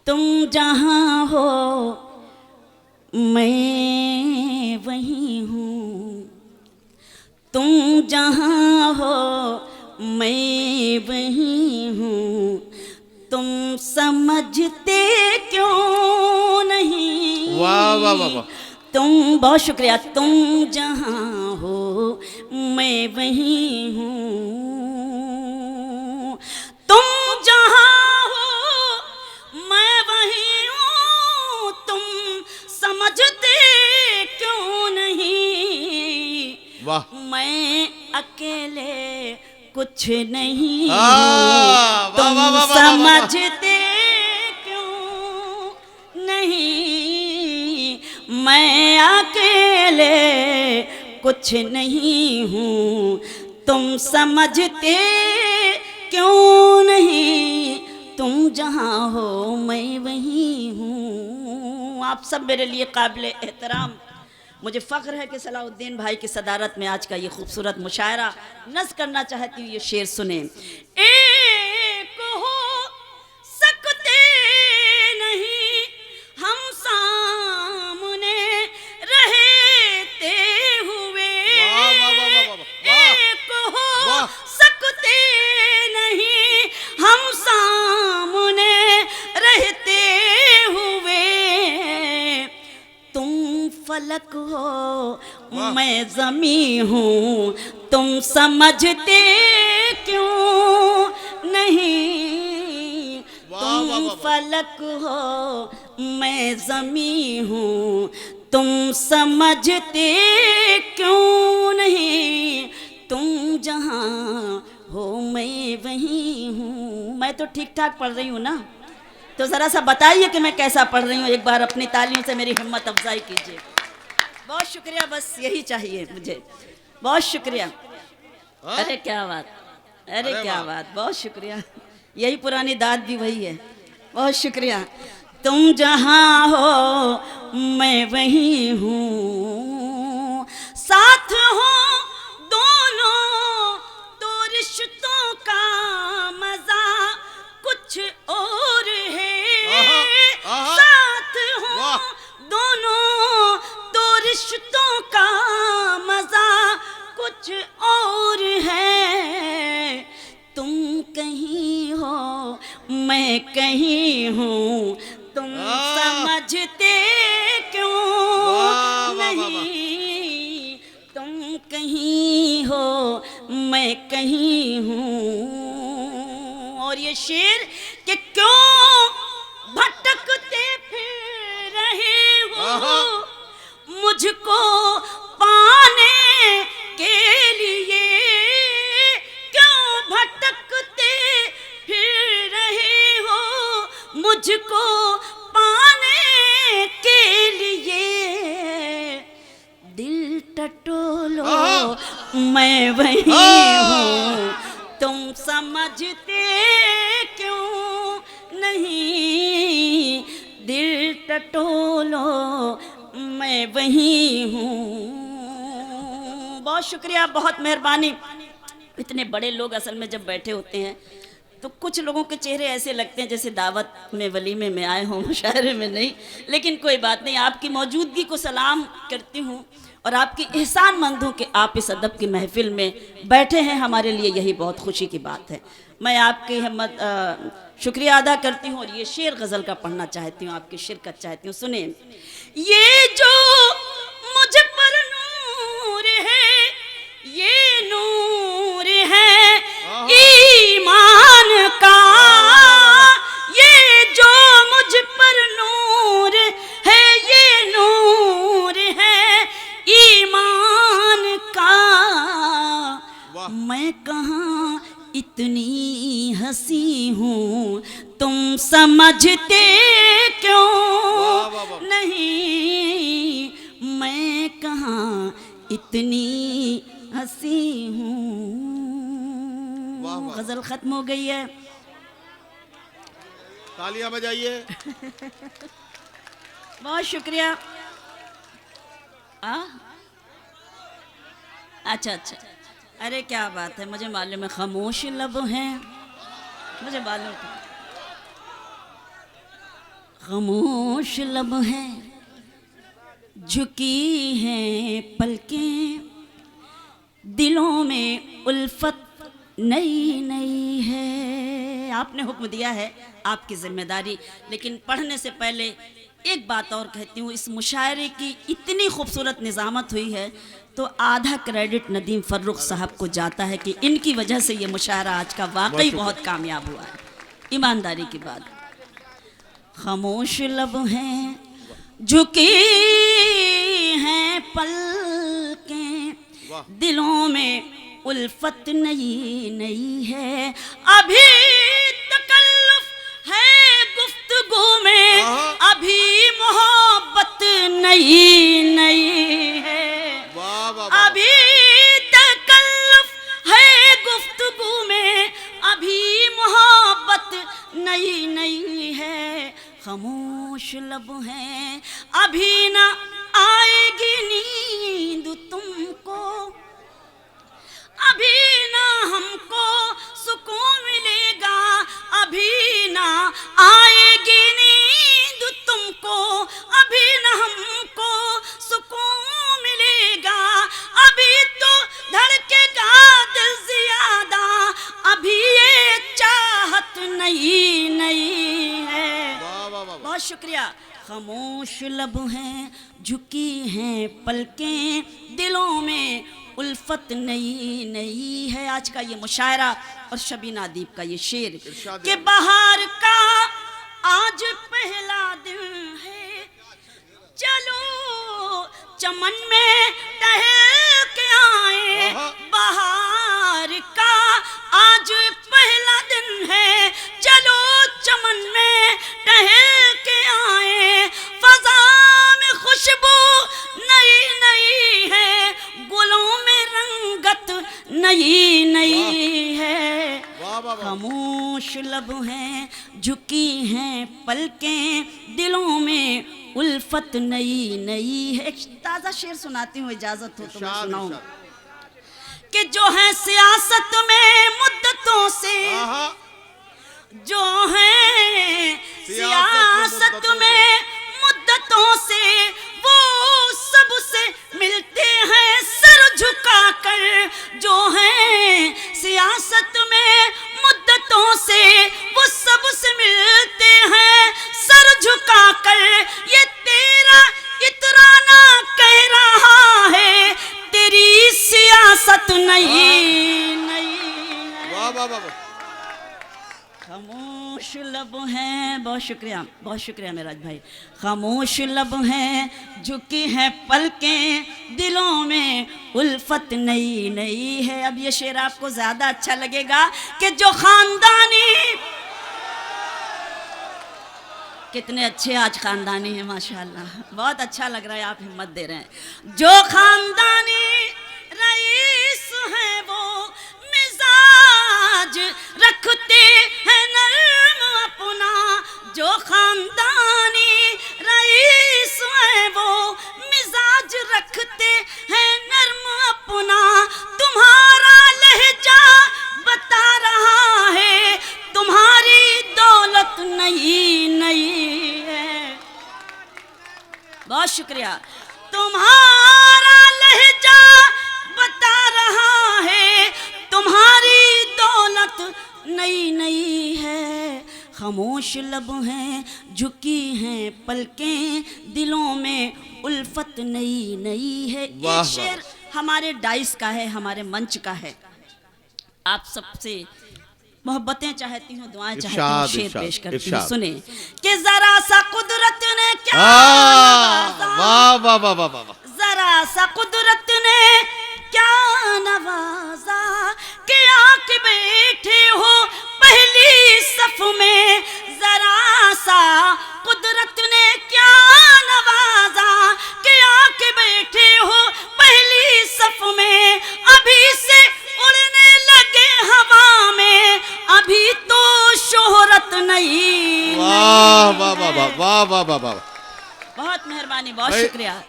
तुम जहाँ हो मैं वहीं हूँ, तुम जहाँ हो मैं वहीं हूँ, तुम समझते क्यों नहीं। वाह वाह वाह वाह। तुम, बहुत शुक्रिया। तुम जहाँ हो मैं वहीं हूँ, तुम जहाँ हो मैं वहीं हूँ, तुम समझते क्यों नहीं। वाह। मैं अकेले कुछ नहीं वाह हूँ, वाह तुम वाह वाह वाह। समझते क्यों नहीं। मैं अकेले कुछ नहीं हूँ, तुम समझते क्यों नहीं। तुम जहाँ हो मैं वहीं हूँ। आप सब मेरे लिए काबिल एहतराम। मुझे फ़ख्र है कि सलाहुद्दीन भाई की सदारत में आज का ये खूबसूरत मुशायरा नज़्म करना चाहती हूँ। ये शेर सुने। एक हो सकते नहीं हम सामने रहते हुए, वाह वाह वाह वाह वाह। एक हो वाह। सकते नहीं हम सामने रहते हुए। तुम फलक हो वाह। मैं ज़मीं हूँ, तुम समझते क्यों नहीं। वाह वाह तुम वाह वाह। फलक हो मैं ज़मीं हूँ, तुम समझते क्यों नहीं। तुम जहाँ हो मैं वहीं हूँ। मैं तो ठीक ठाक पढ़ रही हूँ ना, तो ज़रा सा बताइए कि मैं कैसा पढ़ रही हूँ। एक बार अपनी तालियों से मेरी हिम्मत अफजाई कीजिए। बहुत शुक्रिया, बस यही चाहिए मुझे। बहुत शुक्रिया। हाँ? अरे क्या बात, अरे अरे क्या वाह। बात, बहुत शुक्रिया। यही पुरानी दाद भी वही है। बहुत शुक्रिया। तुम जहाँ हो मैं वहीं हूँ, साथ हो दोनों तो रिश्तों का मजा कुछ और है। आहा, आहा। साथ हो वाह। दोनों तो रिश्तों का मजा कुछ और है। तुम कहीं हो मैं कहीं हूँ, तुम समझते क्यों वाह वाह वाह वाह। नहीं। तुम कहीं हो मैं कहीं हूँ। और ये शेर कि क्यों भटकते फिर रहे आहा। हो मुझको पाने के लिए। क्यों भटकते फिर रहे हो मुझको पाने के लिए। दिल टटोलो आहा। मैं वहीं हाँ। हूँ, तुम समझते क्यों नहीं। दिल टटोलो मैं वहीं हूँ। बहुत शुक्रिया, बहुत मेहरबानी। इतने बड़े लोग असल में जब बैठे होते हैं तो कुछ लोगों के चेहरे ऐसे लगते हैं जैसे दावत में वलीमे में आए हों, मुशायरे में नहीं। लेकिन कोई बात नहीं, आपकी मौजूदगी को सलाम करती हूँ और आपकी एहसानमंद हूँ कि आप इस अदब की महफिल में बैठे हैं। हमारे लिए यही बहुत खुशी की बात है। मैं आपकी हिम्मत शुक्रिया अदा करती हूँ और ये शेर गज़ल का पढ़ना चाहती हूँ, आपकी शिरकत चाहती हूँ। सुने। ये जो मुझ पर नूर है, ये नूर है ईमान का। ये जो मुझ पर नूर है, ये नूर है ईमान का। वाह। मैं कहाँ इतनी हंसी हूँ, तुम समझते क्यों वाह वाह वाह। नहीं। मैं कहाँ इतनी हंसी हूँ। वाह वाह। गजल खत्म हो गई है। तालियां बजाइए। बहुत शुक्रिया। अच्छा अच्छा, अरे क्या बात है, मुझे मालूम है खामोश लब हैं, मुझे मालूम था। खामोश लब हैं, झुकी हैं पलकें, दिलों में उल्फत नई नई है। आपने हुक्म दिया है, आपकी जिम्मेदारी। लेकिन पढ़ने से पहले एक बात और कहती हूँ, इस मुशायरे की इतनी खूबसूरत निज़ामत हुई है तो आधा क्रेडिट नदीम फर्रुख साहब को जाता है कि इनकी वजह से ये मुशायरा आज का वाकई बहुत कामयाब हुआ है, ईमानदारी की बात। खामोश लब हैं, झुकी हैं पलकें, दिलों में उल्फत नई नई है, अभी तकल्लुफ है गुफ्तगू में, अभी मोहब्बत नई नई है, अभी तकल्लुफ है गुफ्तगू में, अभी मोहब्बत नई नई है। खामोश लब हैं, अभी ना आएगी नींद तुमको, अभी ना हमको सुकून मिलेगा, अभी ना आएगी नींद तुमको, अभी ना हमको सुकून मिलेगा, अभी तो धड़केगा दिल ज्यादा, अभी ये चाहत नई नई है। बहुत शुक्रिया। खामोश लब हैं, झुकी हैं पलकें, दिलों में उल्फत नई नई है। आज का ये मुशायरा और शबीना अदीब का ये शेर कि बहार का आज पहला दिन है, चलो चमन में टहल के आए, बहार का आज पहला दिन है, चलो चमन में टहल के आए, फजा में खुशबू नई नई है, गुलों में रंगत नई नई है। खामोश लब हैं, झुकी हैं पलकें, दिलों में उल्फत नई नई है। एक ताज़ा शेर सुनाती हूँ, इजाजत हो तो मैं सुनाऊं कि जो है सियासत में मुद्दतों से, जो है सियासत में मुद्दतों से, वो सबसे मिलते हैं सर झुकाकर, जो है सियासत में मुद्दतों से, वो सबसे मिलते हैं सर झुकाकर, ये तेरा इतराना कह रहा है, तेरी सियासत नई नई है। वाह वाह वाह। खामोश लब हैं, बहुत शुक्रिया मेराज भाई। खामोश लब हैं, झुकी हैं पलकें, दिलों में उल्फत नई नई है। अब ये शेर आपको ज्यादा अच्छा लगेगा कि जो खानदानी, कितने अच्छे आज खानदानी है माशाल्लाह, बहुत अच्छा लग रहा है, आप हिम्मत दे रहे हैं। जो खानदानी रईस है वो मिजाज रखते हैं नर्म अपना, जो खानदानी रईस है वो मिजाज रखते हैं नर्म अपना, तुम्हारा लहजा बता रहा है, तुम्हारी दौलत नई नई है। बहुत शुक्रिया। तुम्हारा लहजा बता रहा है, तुम्हारी दौलत नई नई है। खामोश लब हैं, झुकी हैं पलकें, दिलों में उल्फत नई नई है। एक शेर हमारे डाइस का है, हमारे मंच का है। आप सबसे मोहब्बतें चाहती हूँ, दुआएं चाहती हूँ, शेर पेश करती हूँ, सुने कि जरा सा कुदरत ने क्या नवाजा, वाह वाह वाह वाह वाह, जरा सा कुदरत ने क्या नवाजा, कि आके बैठे हो पहली सफ में, जरा सा कुदरत ने क्या नवाजा, कि आके बैठे हो पहली सफ में, अभी से उड़ने लगे हवा में, अभी तो शोहरत नहीं। वाह वाह वाह वाह वाह वाह वाह। बहुत मेहरबानी, बहुत शुक्रिया।